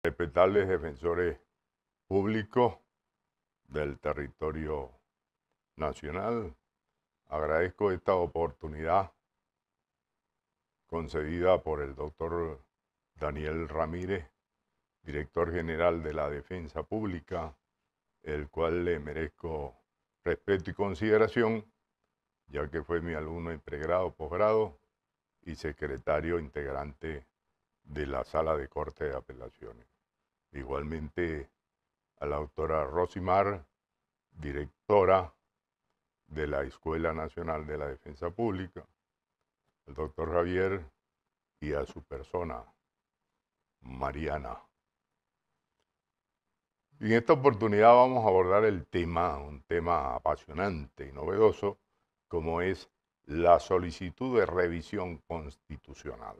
Respetables defensores públicos del territorio nacional, agradezco esta oportunidad concedida por el doctor Daniel Ramírez, director general de la Defensa Pública, el cual le merezco respeto y consideración, ya que fue mi alumno en pregrado, posgrado y secretario integrante de la Sala de Corte de Apelaciones. Igualmente a la doctora Rosimar, directora de la Escuela Nacional de la Defensa Pública, al doctor Javier y a su persona, Mariana. Y en esta oportunidad vamos a abordar un tema apasionante y novedoso, como es la solicitud de revisión constitucional.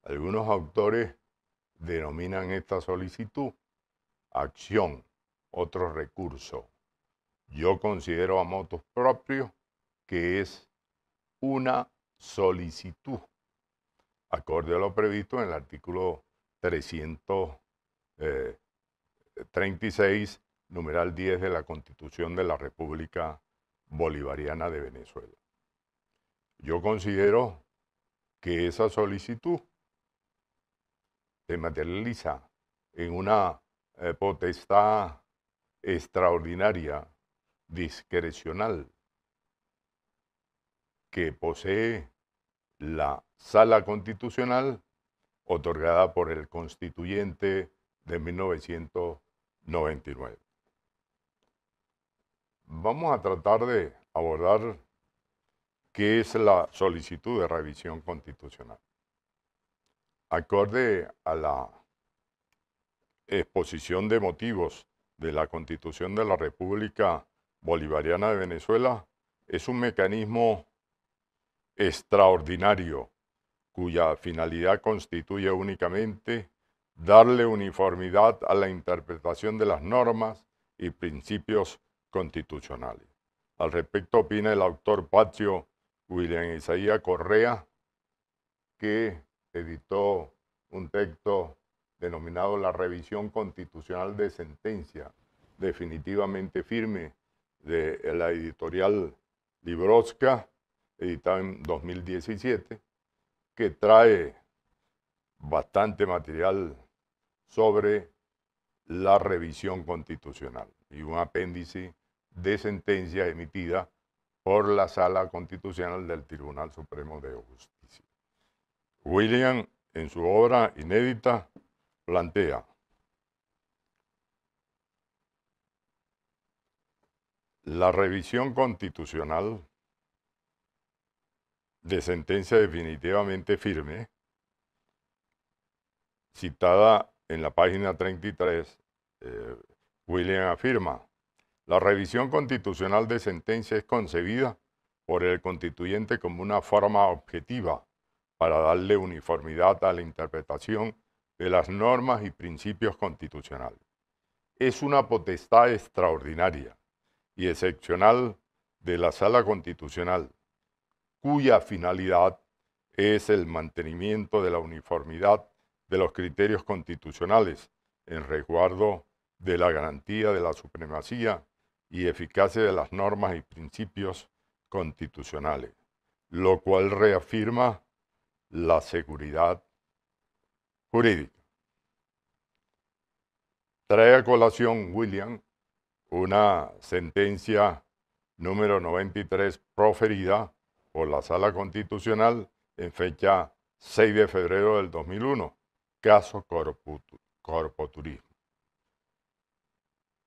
Algunos autores denominan esta solicitud acción, otro recurso. Yo considero a motus propio que es una solicitud, acorde a lo previsto en el artículo 336, numeral 10 de la Constitución de la República Bolivariana de Venezuela. Yo considero que esa solicitud se materializa en una potestad extraordinaria, discrecional, que posee la Sala Constitucional otorgada por el Constituyente de 1999. Vamos a tratar de abordar qué es la solicitud de revisión constitucional. Acorde a la exposición de motivos de la Constitución de la República Bolivariana de Venezuela, es un mecanismo extraordinario cuya finalidad constituye únicamente darle uniformidad a la interpretación de las normas y principios constitucionales. Al respecto opina el autor patrio William Isaías Correa, que editó un texto denominado La Revisión Constitucional de Sentencia, definitivamente firme, de la editorial Libroska, editado en 2017, que trae bastante material sobre la revisión constitucional y un apéndice de sentencias emitidas por la Sala Constitucional del Tribunal Supremo de Justicia. William, en su obra inédita, plantea: la revisión constitucional de sentencia definitivamente firme, citada en la página 33, William afirma: la revisión constitucional de sentencia es concebida por el constituyente como una forma objetiva para darle uniformidad a la interpretación de las normas y principios constitucionales. Es una potestad extraordinaria y excepcional de la Sala Constitucional, cuya finalidad es el mantenimiento de la uniformidad de los criterios constitucionales en resguardo de la garantía de la supremacía y eficacia de las normas y principios constitucionales, lo cual reafirma la seguridad jurídica. Trae a colación William una sentencia número 93 proferida por la Sala Constitucional en fecha 6 de febrero del 2001, caso Corpoturismo.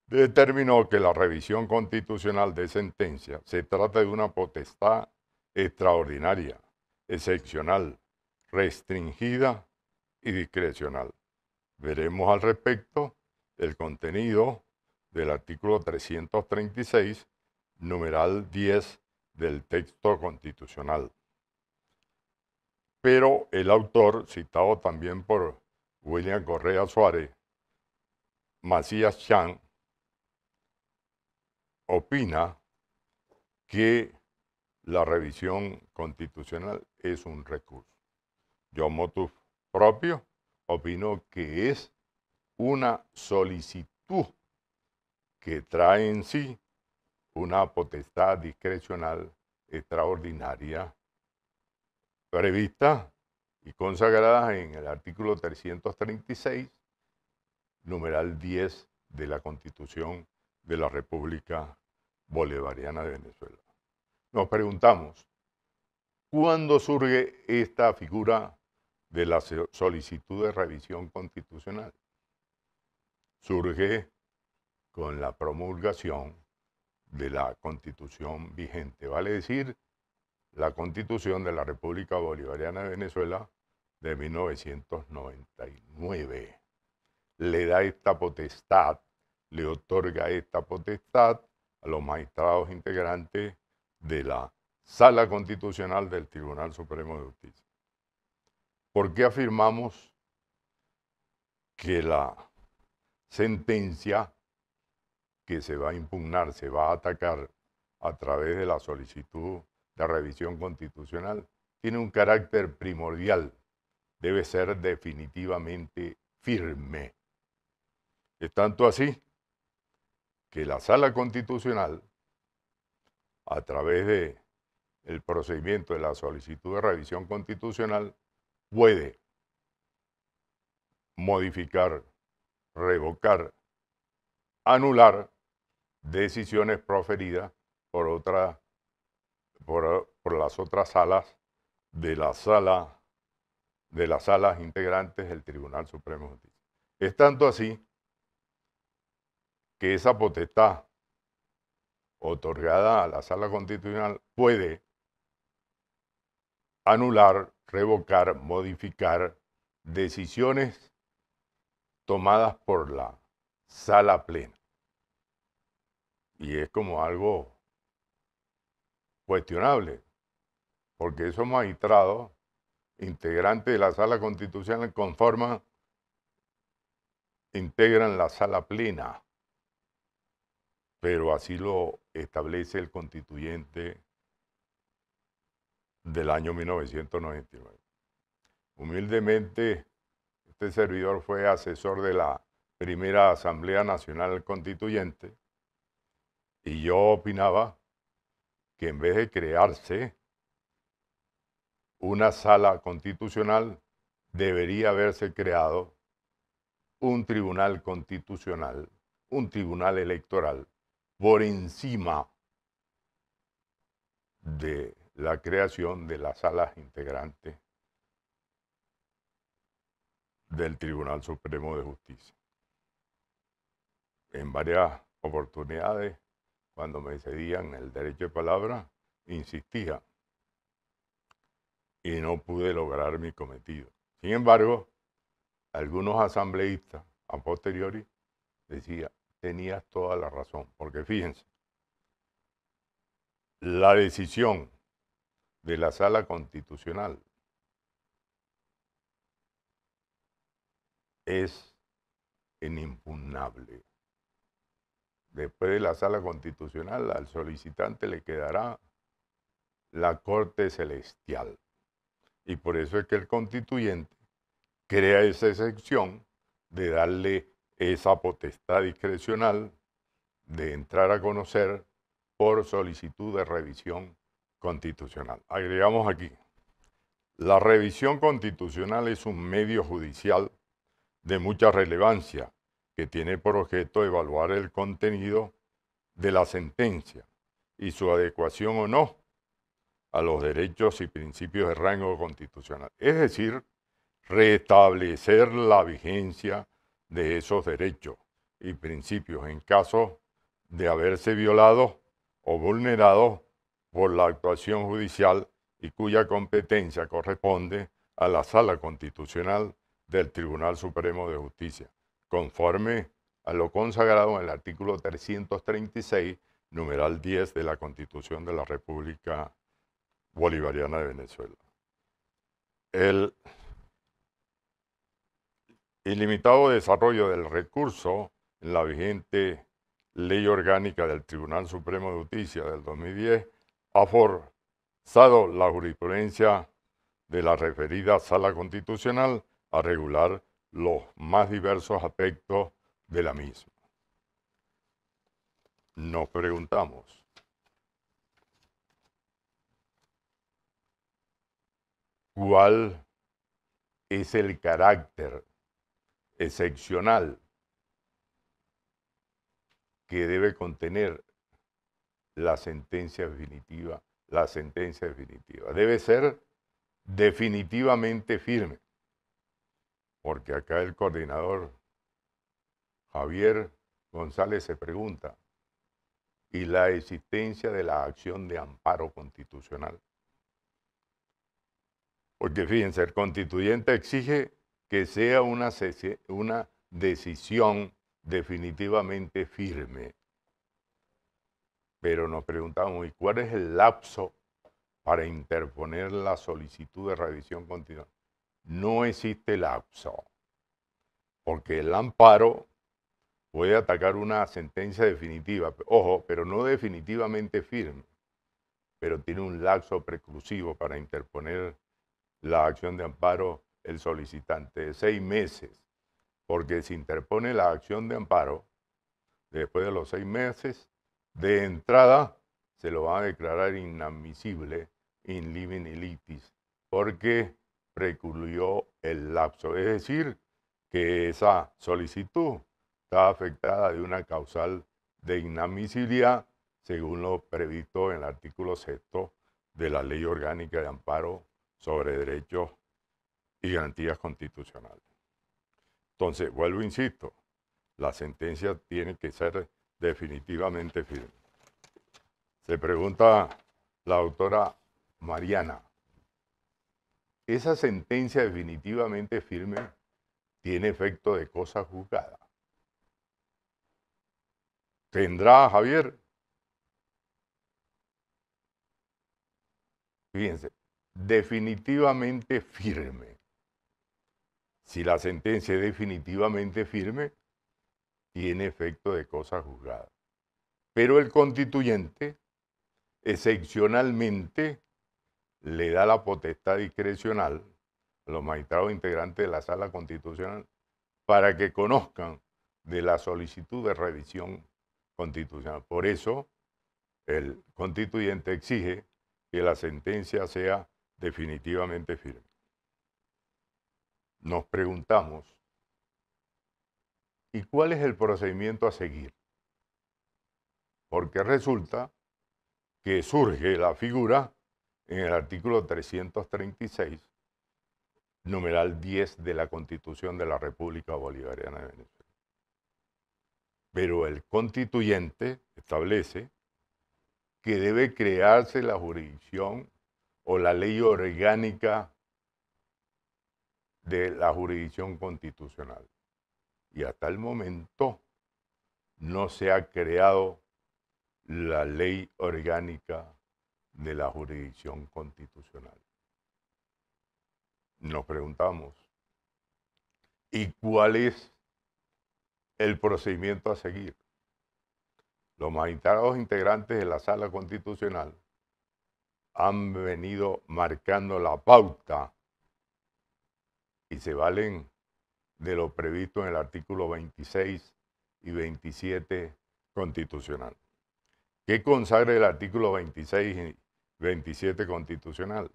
Determinó que la revisión constitucional de sentencia se trata de una potestad extraordinaria, excepcional, restringida y discrecional. Veremos al respecto el contenido del artículo 336, numeral 10 del texto constitucional. Pero el autor, citado también por William Correa Suárez, Macías Chan, opina que la revisión constitucional es un recurso. Yo, motu propio, opinó que es una solicitud que trae en sí una potestad discrecional extraordinaria prevista y consagrada en el artículo 336, numeral 10 de la Constitución de la República Bolivariana de Venezuela. Nos preguntamos, ¿cuándo surge esta figura de la solicitud de revisión constitucional? Surge con la promulgación de la Constitución vigente, vale decir, la Constitución de la República Bolivariana de Venezuela de 1999. Le da esta potestad, le otorga esta potestad a los magistrados integrantes de la Sala Constitucional del Tribunal Supremo de Justicia. ¿Por qué afirmamos que la sentencia que se va a impugnar, se va a atacar a través de la solicitud de revisión constitucional, tiene un carácter primordial, debe ser definitivamente firme? Es tanto así que la Sala Constitucional, a través del procedimiento de la solicitud de revisión constitucional, puede modificar, revocar, anular decisiones proferidas por las otras salas de las salas integrantes del Tribunal Supremo de Justicia. Es tanto así que esa potestad otorgada a la Sala Constitucional puede anular, revocar, modificar decisiones tomadas por la Sala Plena. Y es como algo cuestionable, porque esos magistrados, integrantes de la Sala Constitucional, integran la Sala Plena, pero así lo establece el constituyente del año 1999. Humildemente, este servidor fue asesor de la primera Asamblea Nacional Constituyente y yo opinaba que en vez de crearse una sala constitucional, debería haberse creado un tribunal constitucional, un tribunal electoral, por encima de la creación de las salas integrantes del Tribunal Supremo de Justicia. En varias oportunidades, cuando me cedían el derecho de palabra, insistía y no pude lograr mi cometido. Sin embargo, algunos asambleístas a posteriori decían, tenías toda la razón, porque fíjense, la decisión de la Sala Constitucional es inimpugnable. Después de la Sala Constitucional, al solicitante le quedará la Corte Celestial. Y por eso es que el constituyente crea esa excepción de darle esa potestad discrecional de entrar a conocer por solicitud de revisión constitucional. Agregamos aquí, la revisión constitucional es un medio judicial de mucha relevancia que tiene por objeto evaluar el contenido de la sentencia y su adecuación o no a los derechos y principios de rango constitucional. Es decir, restablecer la vigencia de esos derechos y principios en caso de haberse violado o vulnerado por la actuación judicial y cuya competencia corresponde a la Sala Constitucional del Tribunal Supremo de Justicia, conforme a lo consagrado en el artículo 336, numeral 10 de la Constitución de la República Bolivariana de Venezuela. El ilimitado desarrollo del recurso en la vigente Ley Orgánica del Tribunal Supremo de Justicia del 2010 ha forzado la jurisprudencia de la referida Sala Constitucional a regular los más diversos aspectos de la misma. Nos preguntamos, ¿cuál es el carácter excepcional que debe contener la sentencia definitiva? La sentencia definitiva debe ser definitivamente firme, porque acá el coordinador Javier González se pregunta, ¿y la existencia de la acción de amparo constitucional? Porque fíjense, el constituyente exige que sea una decisión definitivamente firme. Pero nos preguntamos, ¿y cuál es el lapso para interponer la solicitud de revisión constitucional? No existe lapso, porque el amparo puede atacar una sentencia definitiva, ojo, pero no definitivamente firme, pero tiene un lapso preclusivo para interponer la acción de amparo el solicitante de 6 meses, porque si interpone la acción de amparo, después de los 6 meses, de entrada se lo va a declarar inadmisible in limine litis, porque precluyó el lapso. Es decir, que esa solicitud está afectada de una causal de inadmisibilidad según lo previsto en el artículo 6 de la Ley Orgánica de Amparo sobre Derechos y Garantías Constitucionales. Entonces, vuelvo, insisto, la sentencia tiene que ser definitivamente firme. Se pregunta la doctora Mariana, ¿esa sentencia definitivamente firme tiene efecto de cosa juzgada? ¿Tendrá, Javier? Fíjense, definitivamente firme. Si la sentencia es definitivamente firme, tiene efecto de cosa juzgada. Pero el constituyente, excepcionalmente, le da la potestad discrecional a los magistrados integrantes de la Sala Constitucional para que conozcan de la solicitud de revisión constitucional. Por eso, el constituyente exige que la sentencia sea definitivamente firme. Nos preguntamos, ¿y cuál es el procedimiento a seguir? Porque resulta que surge la figura en el artículo 336, numeral 10 de la Constitución de la República Bolivariana de Venezuela. Pero el constituyente establece que debe crearse la jurisdicción o la ley orgánica de la jurisdicción constitucional. Y hasta el momento no se ha creado la ley orgánica de la jurisdicción constitucional. Nos preguntamos, ¿y cuál es el procedimiento a seguir? Los magistrados integrantes de la Sala Constitucional han venido marcando la pauta y se valen de lo previsto en el artículo 26 y 27 constitucional. ¿Qué consagra el artículo 26 y 27 constitucional?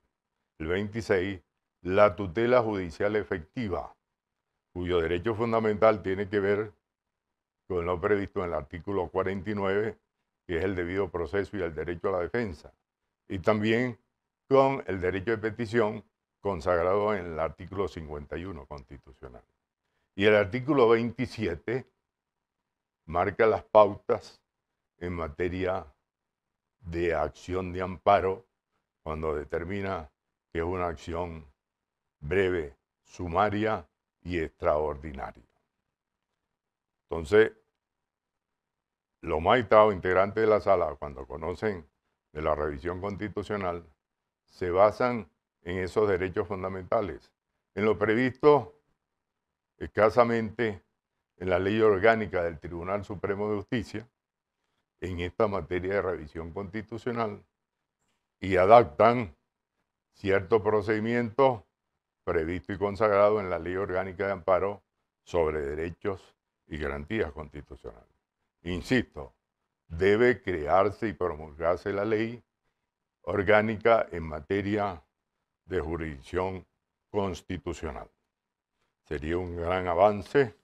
El 26, la tutela judicial efectiva, cuyo derecho fundamental tiene que ver con lo previsto en el artículo 49, que es el debido proceso y el derecho a la defensa, y también con el derecho de petición consagrado en el artículo 51 constitucional. Y el artículo 27 marca las pautas en materia de acción de amparo cuando determina que es una acción breve, sumaria y extraordinaria. Entonces, los magistrados integrantes de la sala, cuando conocen de la revisión constitucional, se basan en esos derechos fundamentales, en lo previsto escasamente en la ley orgánica del Tribunal Supremo de Justicia, en esta materia de revisión constitucional, y adaptan ciertos procedimientos previsto y consagrado en la ley orgánica de amparo sobre derechos y garantías constitucionales. Insisto, debe crearse y promulgarse la ley orgánica en materia de jurisdicción constitucional. Sería un gran avance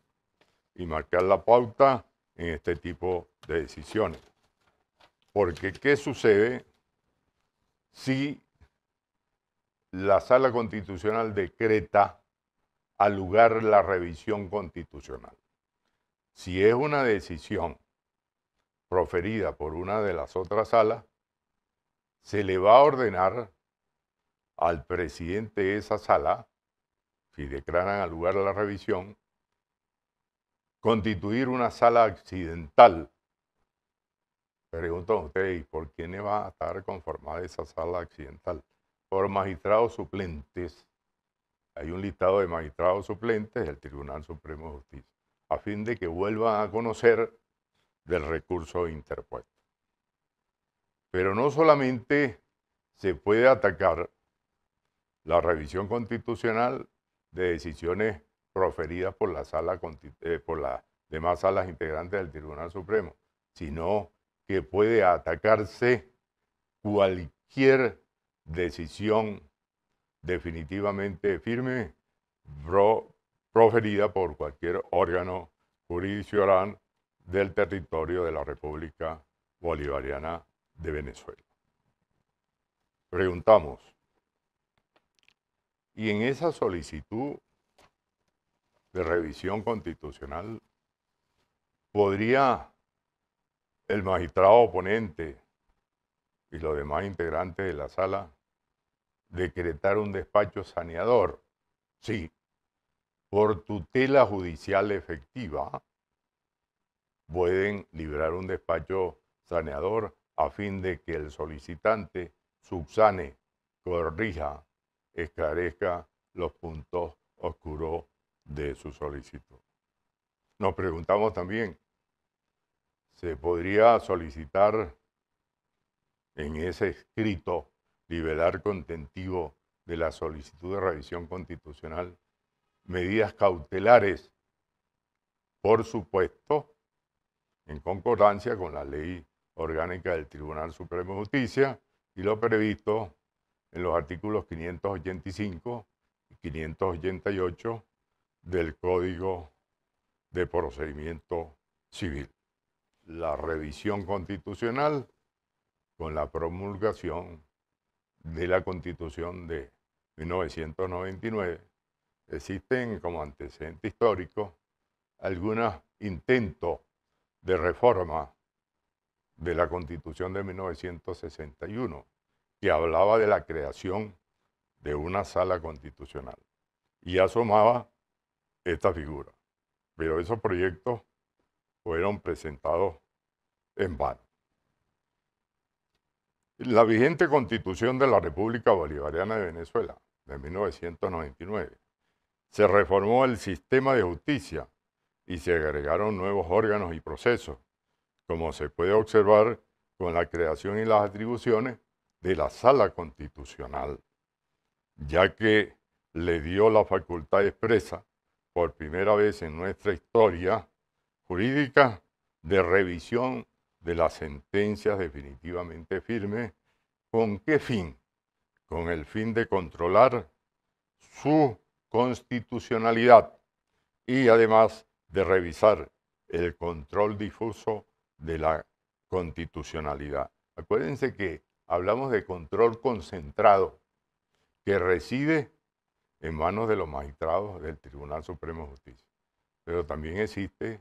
y marcar la pauta en este tipo de decisiones. Porque, ¿qué sucede si la Sala Constitucional decreta al lugar la revisión constitucional? Si es una decisión proferida por una de las otras salas, se le va a ordenar al presidente de esa sala, si declaran al lugar la revisión, constituir una sala accidental. Preguntan ustedes, ¿y por quién va a estar conformada esa sala accidental? Por magistrados suplentes. Hay un listado de magistrados suplentes del Tribunal Supremo de Justicia, a fin de que vuelvan a conocer del recurso interpuesto. Pero no solamente se puede atacar la revisión constitucional de decisiones proferidas por las demás salas integrantes del Tribunal Supremo, sino que puede atacarse cualquier decisión definitivamente firme proferida por cualquier órgano jurisdiccional del territorio de la República Bolivariana de Venezuela. Preguntamos, ¿y en esa solicitud de revisión constitucional podría el magistrado oponente y los demás integrantes de la sala decretar un despacho saneador? Sí, por tutela judicial efectiva pueden librar un despacho saneador a fin de que el solicitante subsane, corrija, esclarezca los puntos oscuros de su solicitud. Nos preguntamos también, ¿se podría solicitar en ese escrito liberar contentivo de la solicitud de revisión constitucional medidas cautelares, por supuesto, en concordancia con la ley orgánica del Tribunal Supremo de Justicia y lo previsto en los artículos 585 y 588 del Código de Procedimiento Civil? La revisión constitucional con la promulgación de la Constitución de 1999, existen como antecedente histórico algunos intentos de reforma de la Constitución de 1961, que hablaba de la creación de una sala constitucional y asomaba esta figura. Pero esos proyectos fueron presentados en vano. La vigente Constitución de la República Bolivariana de Venezuela, de 1999, se reformó el sistema de justicia y se agregaron nuevos órganos y procesos, como se puede observar con la creación y las atribuciones de la Sala Constitucional, ya que le dio la facultad expresa, por primera vez en nuestra historia jurídica, de revisión de las sentencias definitivamente firmes. ¿Con qué fin? Con el fin de controlar su constitucionalidad y además de revisar el control difuso de la constitucionalidad. Acuérdense que hablamos de control concentrado que reside en manos de los magistrados del Tribunal Supremo de Justicia. Pero también existe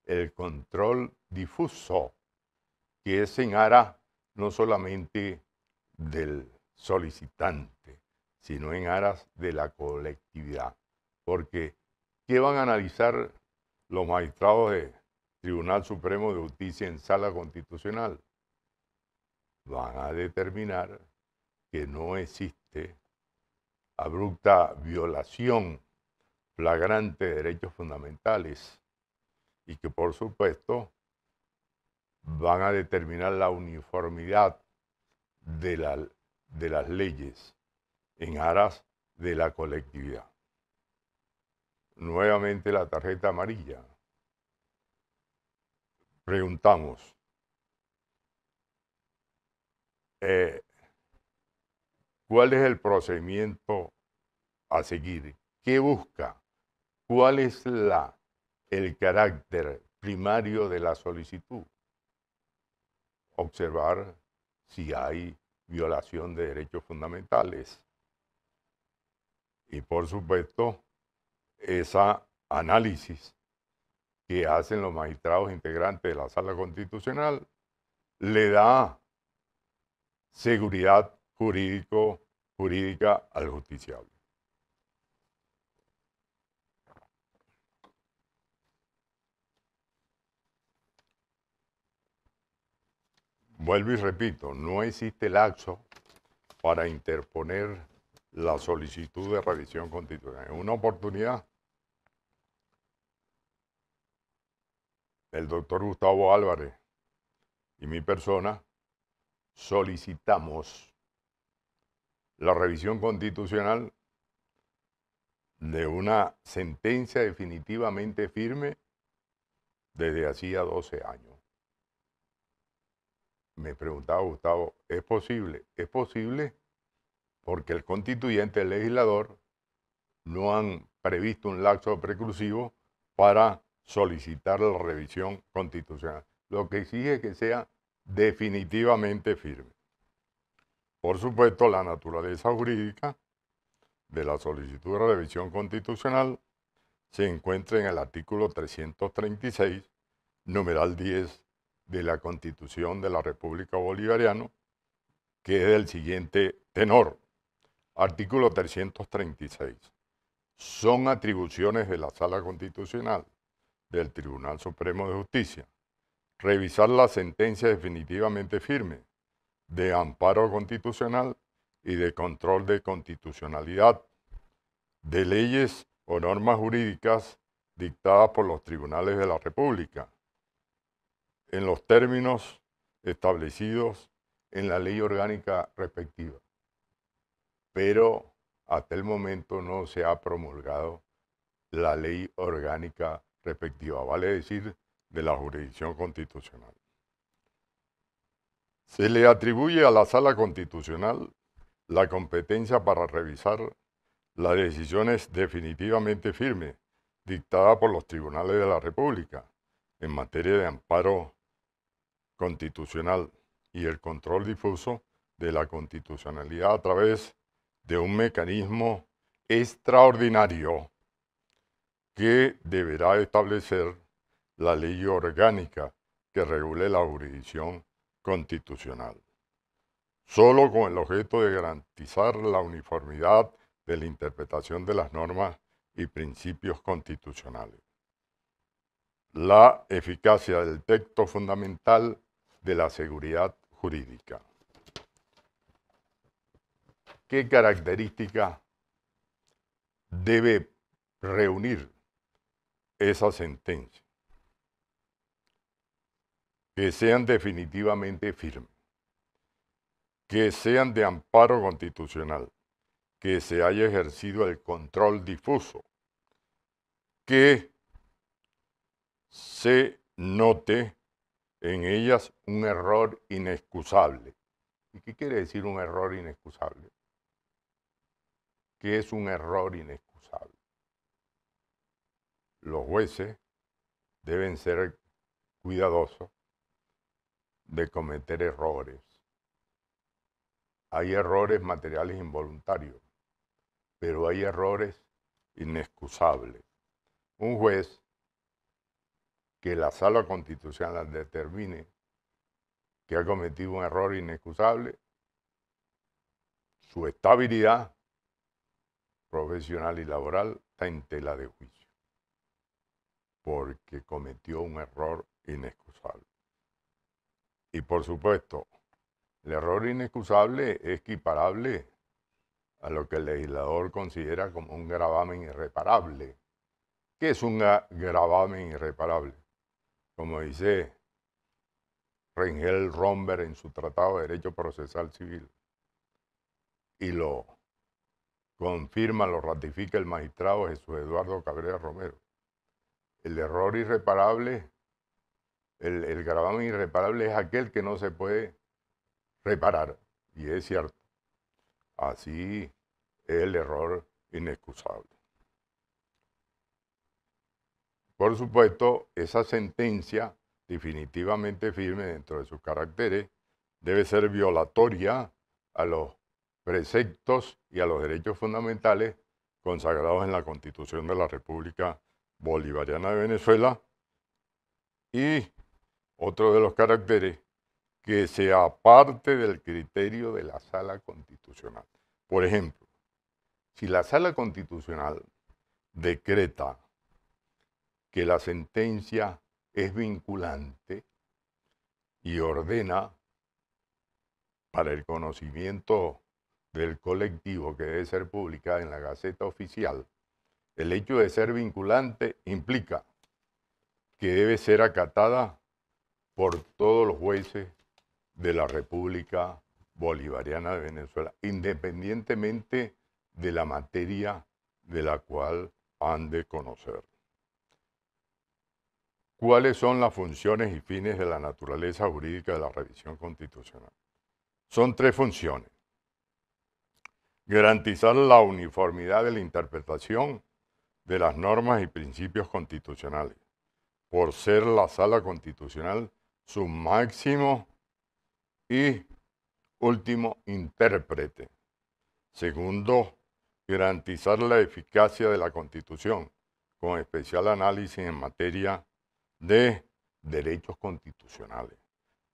el control difuso, que es en aras no solamente del solicitante, sino en aras de la colectividad. Porque, ¿qué van a analizar los magistrados del Tribunal Supremo de Justicia en sala constitucional? Van a determinar que no existe abrupta violación flagrante de derechos fundamentales y que, por supuesto, van a determinar la uniformidad de las leyes en aras de la colectividad. nuevamente la tarjeta amarilla. Preguntamos, ¿cuál es el procedimiento a seguir? ¿Qué busca? ¿Cuál es el carácter primario de la solicitud? Observar si hay violación de derechos fundamentales. Y por supuesto, ese análisis que hacen los magistrados integrantes de la Sala Constitucional le da seguridad jurídica al justiciable. Vuelvo y repito, no existe lapso para interponer la solicitud de revisión constitucional. En una oportunidad, el doctor Gustavo Álvarez y mi persona solicitamos la revisión constitucional de una sentencia definitivamente firme desde hacía 12 años. Me preguntaba Gustavo, ¿es posible? Es posible porque el constituyente, el legislador, no han previsto un lapso preclusivo para solicitar la revisión constitucional, lo que exige que sea definitivamente firme. Por supuesto, la naturaleza jurídica de la solicitud de revisión constitucional se encuentra en el artículo 336, numeral 10 de la Constitución de la República Bolivariana, que es del siguiente tenor. Artículo 336. Son atribuciones de la Sala Constitucional del Tribunal Supremo de Justicia revisar la sentencia definitivamente firme de amparo constitucional y de control de constitucionalidad de leyes o normas jurídicas dictadas por los tribunales de la República en los términos establecidos en la ley orgánica respectiva. Pero hasta el momento no se ha promulgado la ley orgánica respectiva, vale decir, de la jurisdicción constitucional. Se le atribuye a la Sala Constitucional la competencia para revisar las decisiones definitivamente firmes dictadas por los tribunales de la República en materia de amparo constitucional y el control difuso de la constitucionalidad a través de un mecanismo extraordinario que deberá establecer la ley orgánica que regule la jurisdicción constitucional, solo con el objeto de garantizar la uniformidad de la interpretación de las normas y principios constitucionales, la eficacia del texto fundamental de la seguridad jurídica. ¿Qué característica debe reunir esa sentencia? Que sean definitivamente firmes, que sean de amparo constitucional, que se haya ejercido el control difuso, que se note en ellas un error inexcusable. ¿Y qué quiere decir un error inexcusable? ¿Qué es un error inexcusable? Los jueces deben ser cuidadosos de cometer errores. Hay errores materiales involuntarios, pero hay errores inexcusables. Un juez que la Sala Constitucional determine que ha cometido un error inexcusable, su estabilidad profesional y laboral está en tela de juicio, porque cometió un error inexcusable. Y por supuesto, el error inexcusable es equiparable a lo que el legislador considera como un gravamen irreparable. ¿Qué es un gravamen irreparable? Como dice Rengel Romber en su Tratado de Derecho Procesal Civil, y lo confirma, lo ratifica el magistrado Jesús Eduardo Cabrera Romero. El error irreparable, el gravamen irreparable es aquel que no se puede reparar, y es cierto. Así es el error inexcusable. Por supuesto, esa sentencia definitivamente firme dentro de sus caracteres debe ser violatoria a los preceptos y a los derechos fundamentales consagrados en la Constitución de la República Bolivariana de Venezuela, y otro de los caracteres, que sea parte del criterio de la Sala Constitucional. Por ejemplo, si la Sala Constitucional decreta que la sentencia es vinculante y ordena para el conocimiento del colectivo que debe ser publicada en la Gaceta Oficial, el hecho de ser vinculante implica que debe ser acatada por todos los jueces de la República Bolivariana de Venezuela, independientemente de la materia de la cual han de conocer. ¿Cuáles son las funciones y fines de la naturaleza jurídica de la revisión constitucional? Son tres funciones. Garantizar la uniformidad de la interpretación de las normas y principios constitucionales, por ser la Sala Constitucional su máximo y último intérprete. Segundo, garantizar la eficacia de la Constitución, con especial análisis en materia de derechos constitucionales.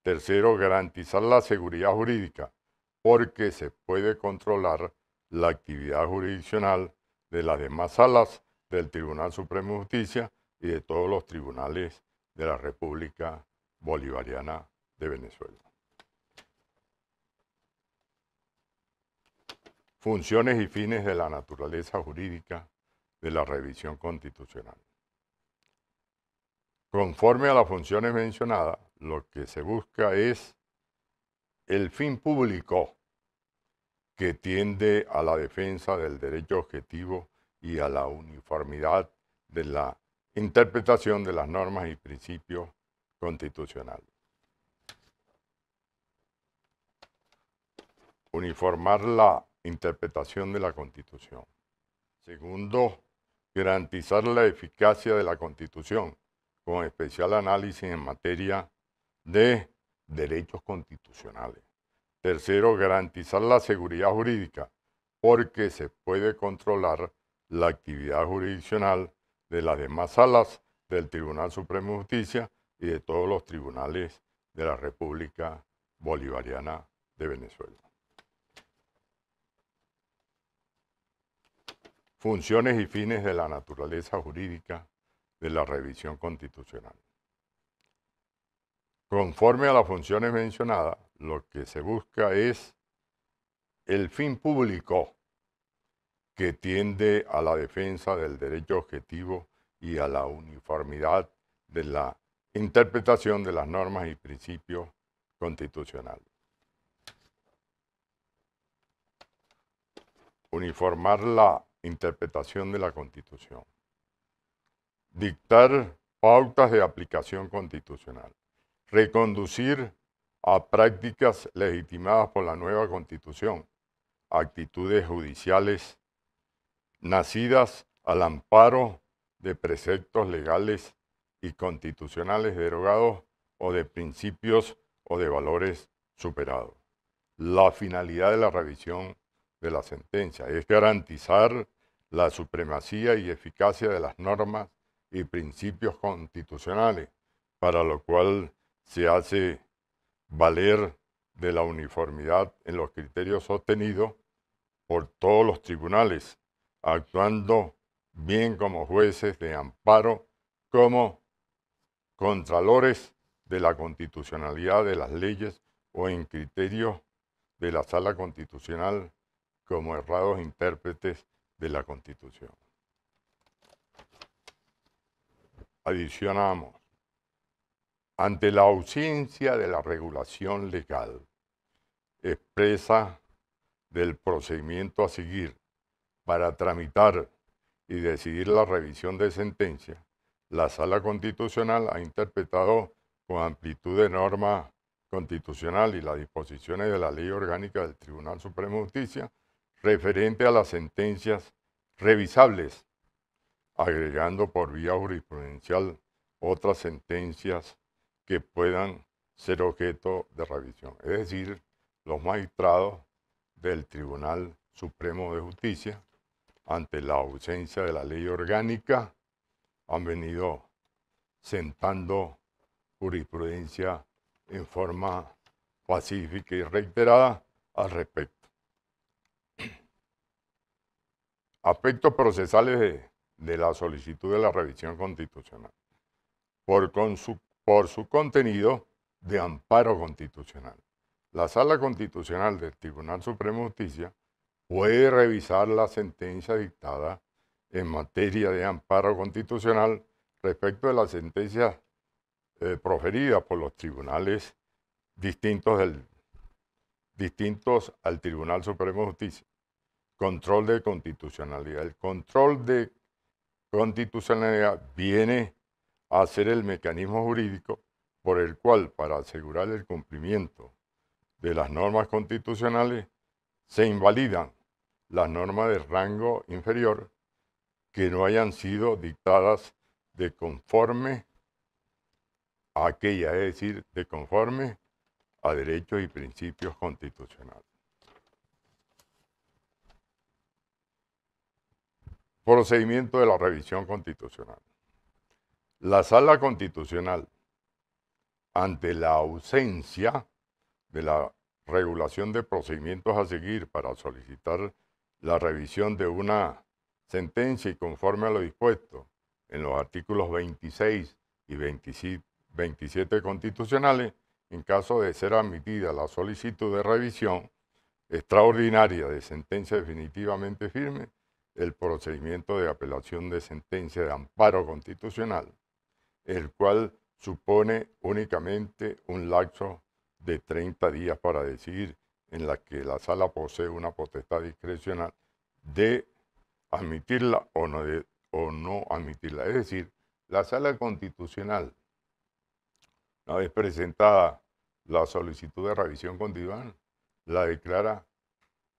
Tercero, garantizar la seguridad jurídica, porque se puede controlar la actividad jurisdiccional de las demás salas del Tribunal Supremo de Justicia y de todos los tribunales de la República Bolivariana de Venezuela. Funciones y fines de la naturaleza jurídica de la revisión constitucional. Conforme a las funciones mencionadas, lo que se busca es el fin público que tiende a la defensa del derecho objetivo y a la uniformidad de la interpretación de las normas y principios constitucionales. Uniformar la interpretación de la Constitución. Segundo, garantizar la eficacia de la Constitución, con especial análisis en materia de derechos constitucionales. Tercero, garantizar la seguridad jurídica, porque se puede controlar la actividad jurisdiccional de las demás salas del Tribunal Supremo de Justicia y de todos los tribunales de la República Bolivariana de Venezuela. Funciones y fines de la naturaleza jurídica de la revisión constitucional. Conforme a las funciones mencionadas, lo que se busca es el fin público que tiende a la defensa del derecho objetivo y a la uniformidad de la interpretación de las normas y principios constitucionales. Uniformar la interpretación de la Constitución. Dictar pautas de aplicación constitucional. Reconducir a prácticas legitimadas por la nueva Constitución actitudes judiciales nacidas al amparo de preceptos legales y constitucionales derogados o de principios o de valores superados. La finalidad de la revisión de la sentencia es garantizar la supremacía y eficacia de las normas y principios constitucionales, para lo cual se hace valer de la uniformidad en los criterios sostenidos por todos los tribunales, actuando bien como jueces de amparo, como contralores de la constitucionalidad de las leyes o en criterios de la Sala Constitucional como errados intérpretes de la Constitución. Adicionamos, ante la ausencia de la regulación legal expresa del procedimiento a seguir para tramitar y decidir la revisión de sentencia, la Sala Constitucional ha interpretado con amplitud de norma constitucional y las disposiciones de la Ley Orgánica del Tribunal Supremo de Justicia referente a las sentencias revisables, agregando por vía jurisprudencial otras sentencias que puedan ser objeto de revisión. Es decir, los magistrados del Tribunal Supremo de Justicia, ante la ausencia de la ley orgánica, han venido sentando jurisprudencia en forma pacífica y reiterada al respecto. Aspectos procesales de la solicitud de la revisión constitucional. Por su contenido de amparo constitucional. La Sala Constitucional del Tribunal Supremo de Justicia puede revisar la sentencia dictada en materia de amparo constitucional respecto de las sentencias proferidas por los tribunales distintos al Tribunal Supremo de Justicia. Control de constitucionalidad. El control de constitucionalidad viene a ser el mecanismo jurídico por el cual, para asegurar el cumplimiento de las normas constitucionales, se invalidan las normas de rango inferior que no hayan sido dictadas de conforme a aquella, es decir, de conforme a derechos y principios constitucionales. Procedimiento de la revisión constitucional. La Sala Constitucional, ante la ausencia de la regulación de procedimientos a seguir para solicitar la revisión de una sentencia y conforme a lo dispuesto en los artículos 26 y 27 constitucionales, en caso de ser admitida la solicitud de revisión extraordinaria de sentencia definitivamente firme, el procedimiento de apelación de sentencia de amparo constitucional, el cual supone únicamente un lapso de 30 días para decidir, en la que la sala posee una potestad discrecional de admitirla o no admitirla. Es decir, la Sala Constitucional, una vez presentada la solicitud de revisión constitucional, la declara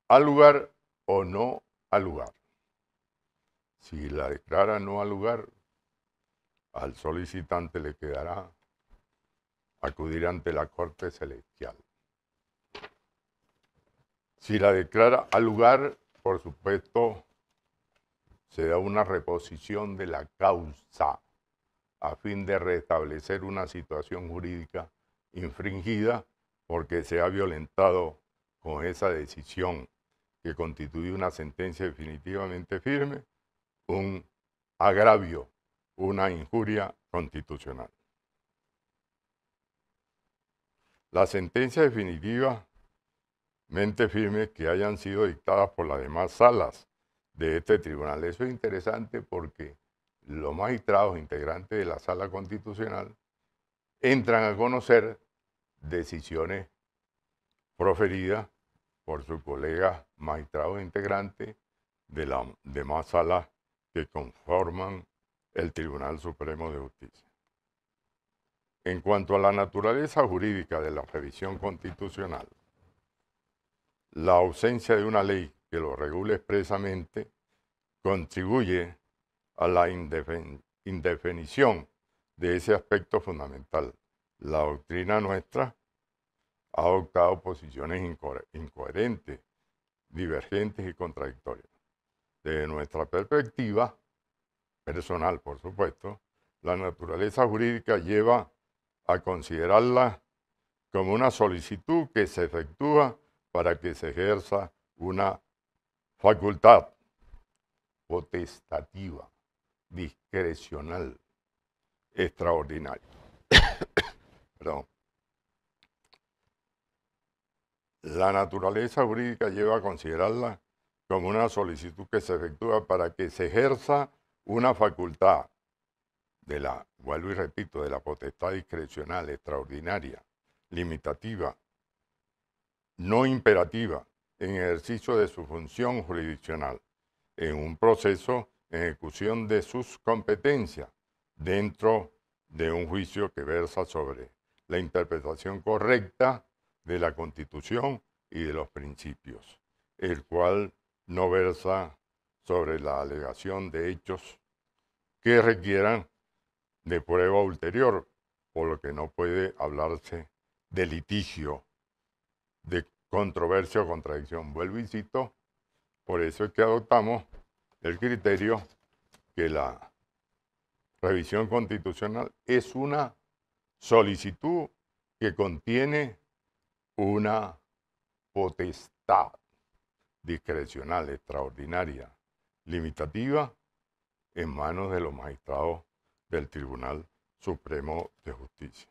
al lugar o no al lugar. Si la declara no al lugar, al solicitante le quedará acudir ante la Corte Celestial. Si la declara al lugar, por supuesto, se da una reposición de la causa a fin de restablecer una situación jurídica infringida porque se ha violentado con esa decisión que constituye una sentencia definitivamente firme, un agravio, una injuria constitucional. La sentencia definitivamente firme que hayan sido dictadas por las demás salas de este tribunal. Eso es interesante porque los magistrados integrantes de la Sala Constitucional entran a conocer decisiones proferidas por sus colegas magistrados integrantes de las demás salas que conforman el Tribunal Supremo de Justicia. En cuanto a la naturaleza jurídica de la revisión constitucional, la ausencia de una ley que lo regule expresamente contribuye a la indefinición de ese aspecto fundamental. La doctrina nuestra ha adoptado posiciones incoherentes, divergentes y contradictorias. Desde nuestra perspectiva personal, por supuesto, la naturaleza jurídica lleva a considerarla como una solicitud que se efectúa para que se ejerza una facultad potestativa, discrecional, extraordinaria. Perdón. La naturaleza jurídica lleva a considerarla como una solicitud que se efectúa para que se ejerza una facultad vuelvo y repito, de la potestad discrecional, extraordinaria, limitativa, no imperativa, en ejercicio de su función jurisdiccional, en un proceso en ejecución de sus competencias dentro de un juicio que versa sobre la interpretación correcta de la Constitución y de los principios, el cual no versa sobre la alegación de hechos que requieran de prueba ulterior, por lo que no puede hablarse de litigio, de controversia o contradicción. Vuelvo y cito, por eso es que adoptamos el criterio que la revisión constitucional es una solicitud que contiene una potestad discrecional, extraordinaria, limitativa, en manos de los magistrados del Tribunal Supremo de Justicia.